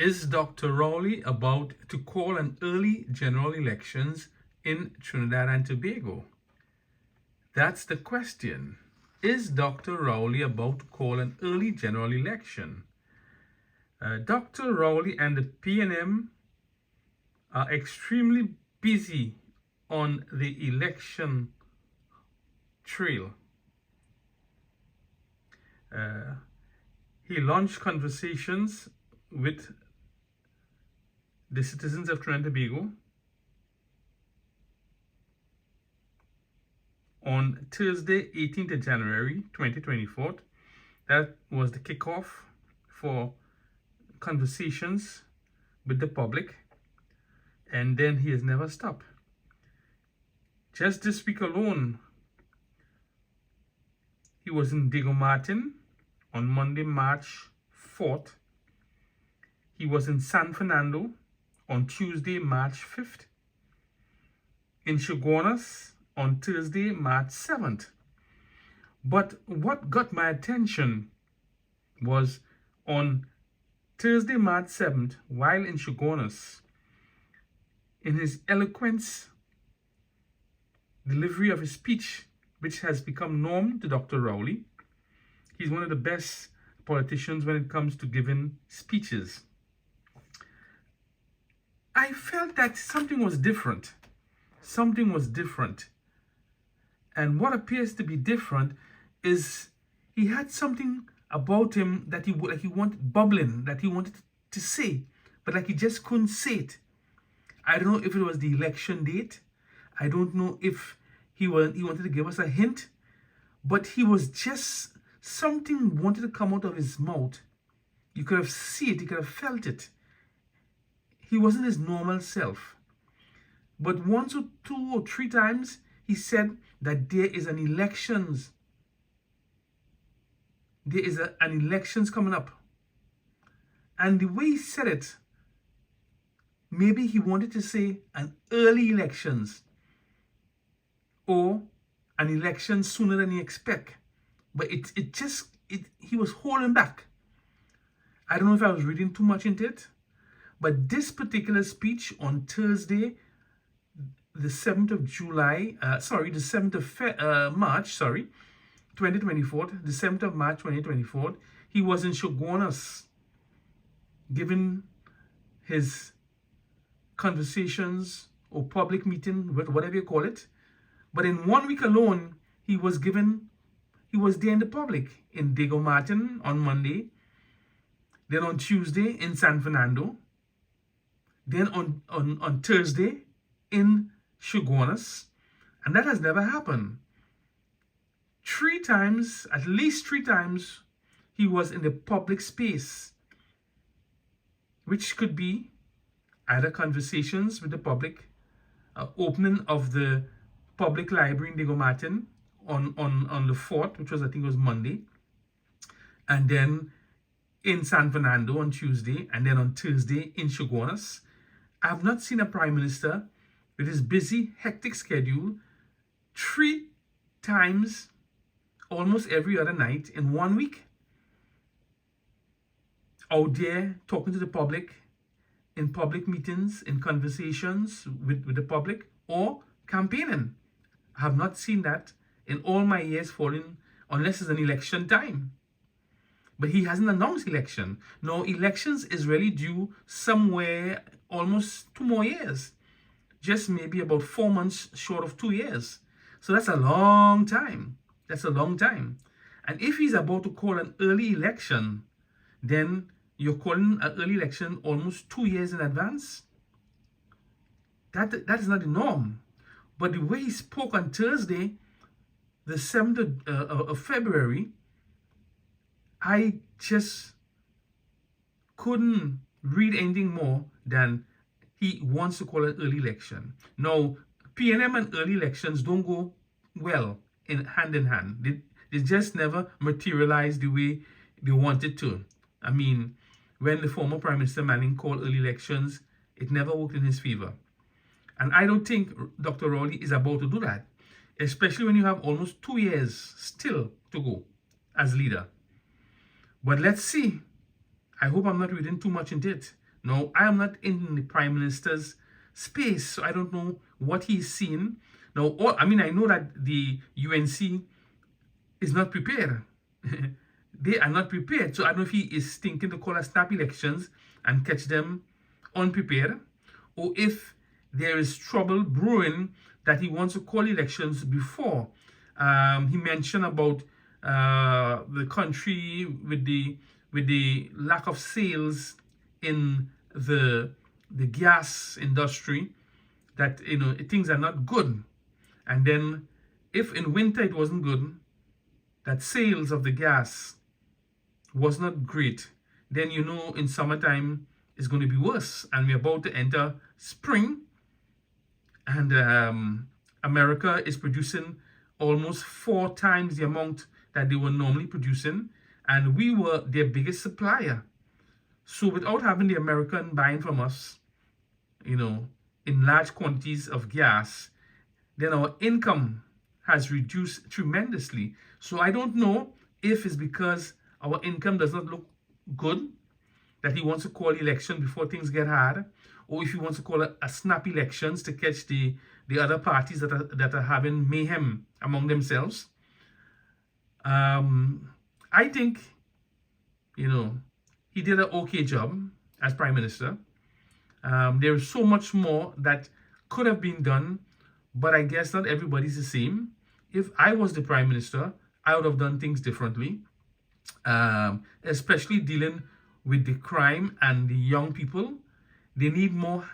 Is Dr. Rowley about to call an early general elections in Trinidad and Tobago? That's the question. Is Dr. Rowley about to call an early general election? Dr. Rowley and the PNM are extremely busy on the election trail. He launched conversations with the citizens of Trinidad and Tobago on Thursday, 18th of January 2024. That was the kickoff for conversations with the public, and then he has never stopped. Just this week alone, he was in Diego Martin on Monday, March 4th. He was in San Fernando on Tuesday, March 5th. In Chaguanas on Thursday, March 7th. But what got my attention was on Thursday, March 7th, while in Chaguanas, in his eloquence delivery of his speech, which has become norm to Dr. Rowley. He's one of the best politicians when it comes to giving speeches. I felt that something was different. Something was different. And what appears to be different is he had something about him that he wanted bubbling, that he wanted to say, but like he just couldn't say it. I don't know if it was the election date. I don't know if he wanted to give us a hint, but he was just, something wanted to come out of his mouth. You could have seen it, you could have felt it. He wasn't his normal self. But once or two or three times, he said that there is an elections. There is an elections coming up. And the way he said it, maybe he wanted to say an early elections or an election sooner than he expect. But he was holding back. I don't know if I was reading too much into it, but this particular speech on Thursday, the 7th of March 2024, the 7th of March 2024, he was in Chaguanas giving his conversations or public meeting, whatever you call it. But in 1 week alone, he was there in the public in Diego Martin on Monday, then on Tuesday in San Fernando, then on Thursday in Chaguanas, and that has never happened. At least three times, he was in the public space, which could be either conversations with the public, opening of the public library in Diego Martin on the 4th, which was, I think it was Monday, and then in San Fernando on Tuesday, and then on Thursday in Chaguanas. I have not seen a prime minister with his busy, hectic schedule 3 times almost every other night in 1 week, out there talking to the public, in public meetings, in conversations with the public, or campaigning. I have not seen that in all my years following, unless it's an election time. But he hasn't announced election. No, elections is really due somewhere almost 2 more years. Just maybe about 4 months short of 2 years. So that's a long time. That's a long time. And if he's about to call an early election, then you're calling an early election almost 2 years in advance. That is not the norm. But the way he spoke on Thursday, the 7th of February, I just couldn't read anything more than he wants to call an early election. Now, PNM and early elections don't go well hand in hand. They just never materialize the way they wanted to. I mean, when the former Prime Minister Manning called early elections, it never worked in his favor. And I don't think Dr. Rowley is about to do that, especially when you have almost 2 years still to go as leader. But let's see. I hope I'm not reading too much into it. Now, I am not in the Prime Minister's space, so I don't know what he's seen. Now, I know that the UNC is not prepared. They are not prepared. So I don't know if he is thinking to call a snap elections and catch them unprepared, or if there is trouble brewing that he wants to call elections before. He mentioned about the country with the lack of sales in the gas industry, that things are not good. And then if in winter it wasn't good, that sales of the gas was not great, then in summertime it's going to be worse. And we're about to enter spring, and America is producing almost 4 times the amount that they were normally producing, and we were their biggest supplier. So without having the American buying from us, in large quantities of gas, then our income has reduced tremendously. So I don't know if it's because our income does not look good that he wants to call election before things get hard, or if he wants to call a snap elections to catch the other parties that are having mayhem among themselves. I think, he did an okay job as Prime Minister. There is so much more that could have been done, but I guess not everybody's the same. If I was the Prime Minister, I would have done things differently, especially dealing with the crime and the young people. They need more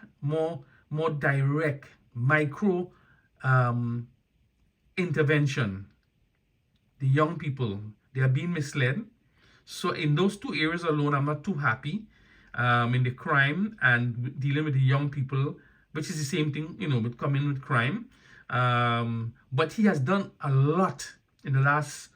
direct, micro intervention. The young people, they are being misled. So in those 2 areas alone, I'm not too happy. In the crime and dealing with the young people, which is the same thing, with coming with crime. But he has done a lot in the last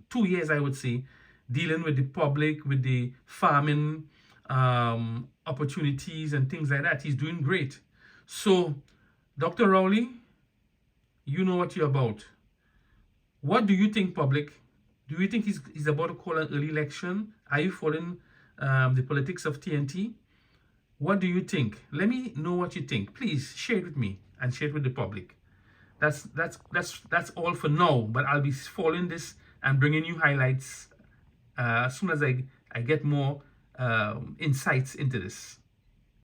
2 years, I would say, dealing with the public, with the farming opportunities and things like that. He's doing great. So, Dr. Rowley, you know what you're about. What do you think, public? Do you think he's about to call an early election? Are you following the politics of TNT? What do you think? Let me know what you think. Please share it with me and share it with the public. That's all for now, but I'll be following this and bringing you highlights as soon as I get more insights into this.